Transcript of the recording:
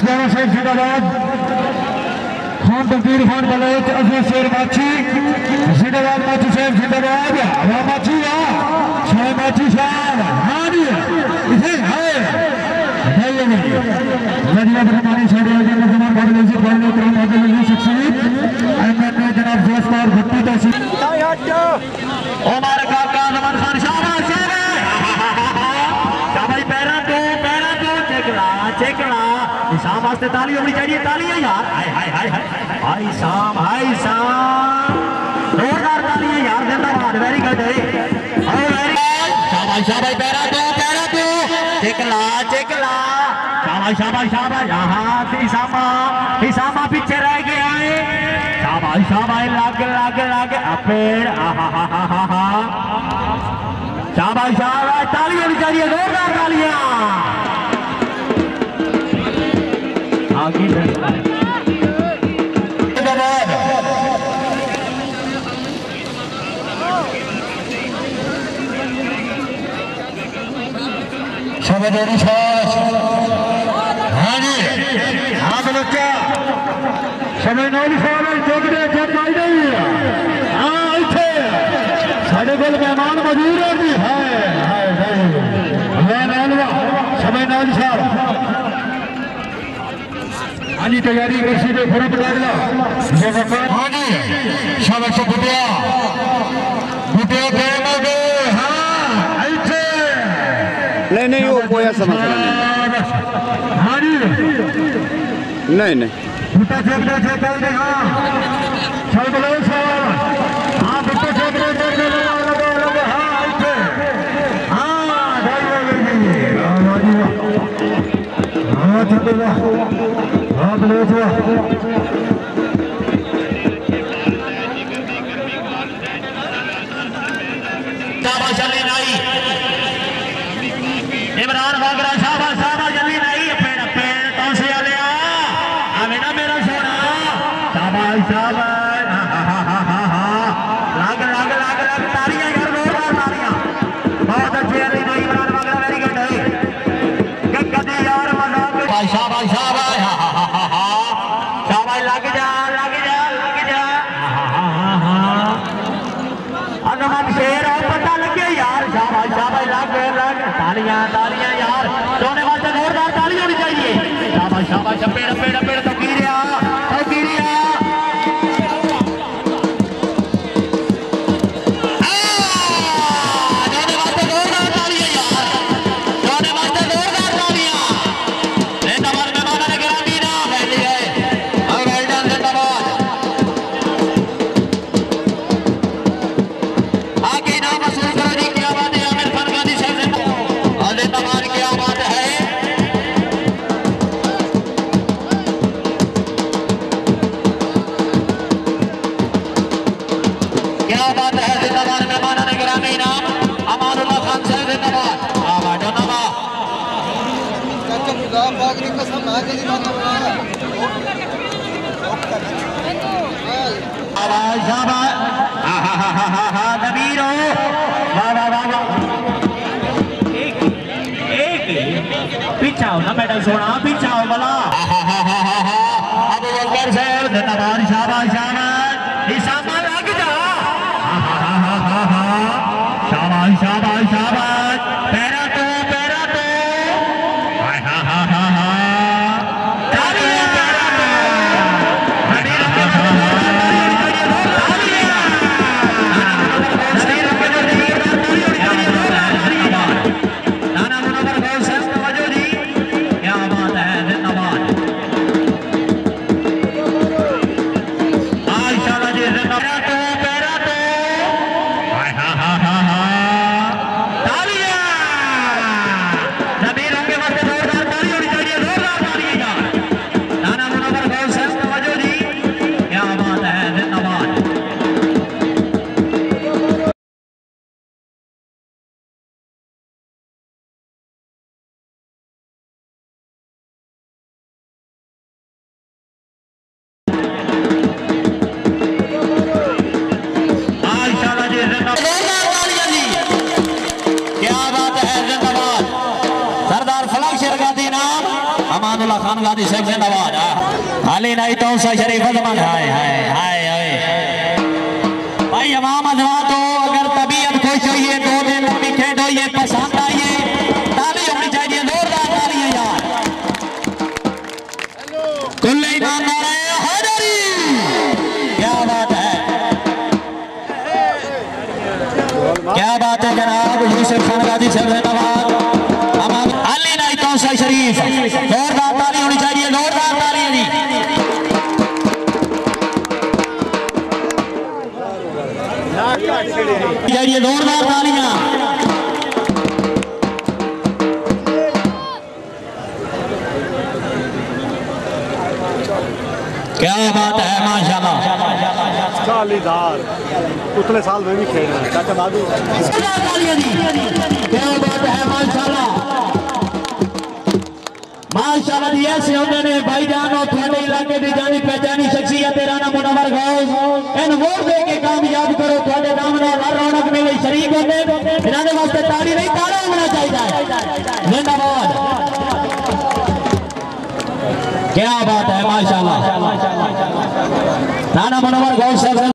11 शेख जिंदाबाद खान तकदीर खान बलोच अजीज शेर माची जिंदाबाद माची शेख जिंदाबाद वाह माची वाह शाह माची शाह हाँ जी इसे है लड़िया बरमानी साढ़े आगे मुसलमान भाई लेजी भाई ने तरह आगे लेजी शख्सियत अहमद ने जनाब जोशपार भट्टी तहसील उमर काका जमान खान शाबाश शाबाश पैरा तो चेकला शाम वास्ते ताली होनी चाहिए तालियां यार हाय हाय हाय हाय शाम जोरदार तालियां यार जिंदाबाद वेरी गुड है वेरी शाबाश शाबाश पैरा तो चेकला शाबाश यहाँ हिसामा पीछे रह गया है शाबाश लागे पेड़ शाबाश ताली होनी चाहिए जोरदार तालियां आगे शबदोरी छाछ हाँ जी हाँ बच्चा समय नौली साल जोगड़े जब आई नहीं हाँ इतने साढ़े कोल मेहमान मौजूद है जी समय नौली साल हाँ जी तैयारी कृषि के फुरा पटाला हाँ जी शाबाश बुटिया नहीं वो कोई ऐसा मसला नहीं हाँ जी नहीं बुट्टा चल दे हाँ चल बोलो सर हाँ बुट्टा चल दे लगे हाँ इतने हाँ हाँ चल दे हाँ बोलो सर इमरान वागरा शाबाश जल्दी नहीं पेड़ तो से आलिया हमें ना मेरा सोना शाबाश लाग तालियां यार जोरदार तालियां बहुत अच्छे अली नहीं इमरान वागरा वेरी गुड है कदी यार मजाक शाबाश लग जा अजमत शेर पता लगे यार शाबाश लग तालियां यार सोने वास्ते जोरदार ताली होनी चाहिए शाबाश पेड़ तो गिरिया पीछाओ ना मैडम सोना पीछाओ भला अब वकर साहब धन्यवाद शाबाश हिसाबा लग जा शाबाश पैरा तो अमानुल्लाह खान गाजी साहब जिंदाबाद अली नहीं तो शरीफ अजमन हाय हाय हाय हाय भाई अवाम अजवा तो अगर तबीयत खुश हुई है 2 दिन लंबी खेल हुई है पसंद आई है ताली होनी चाहिए जोरदार तालियां यार कुल्ले ईमानदार हैदरी क्या बात है जनाब यूसुफ खान गाजी साहब जिंदाबाद अली नहीं तो शरीफ जोरदार ताली होनी चाहिए जोरदार तालियां जी चाहिए जोरदार तालियां क्या बात है माशाल्लाह चालीदार उतले साल में भी खेल रहा है चाचा बाबू क्या बात है माशाल्लाह माशाल्लाह जी ऐसे होंगे ने भाईजान और थोड़े इलाके की जानी पहचानी शख्सियत राणा मुनव्वर गौस इन वोट दे के कामयाब करो थोड़े नाम नाल हर रौनक मेले शरीक होते इन्हां दे वास्ते ताड़ी नहीं ताड़ा होना चाहिए जिंदाबाद क्या बात है माशाल्लाह राणा मुनव्वर गौस साहब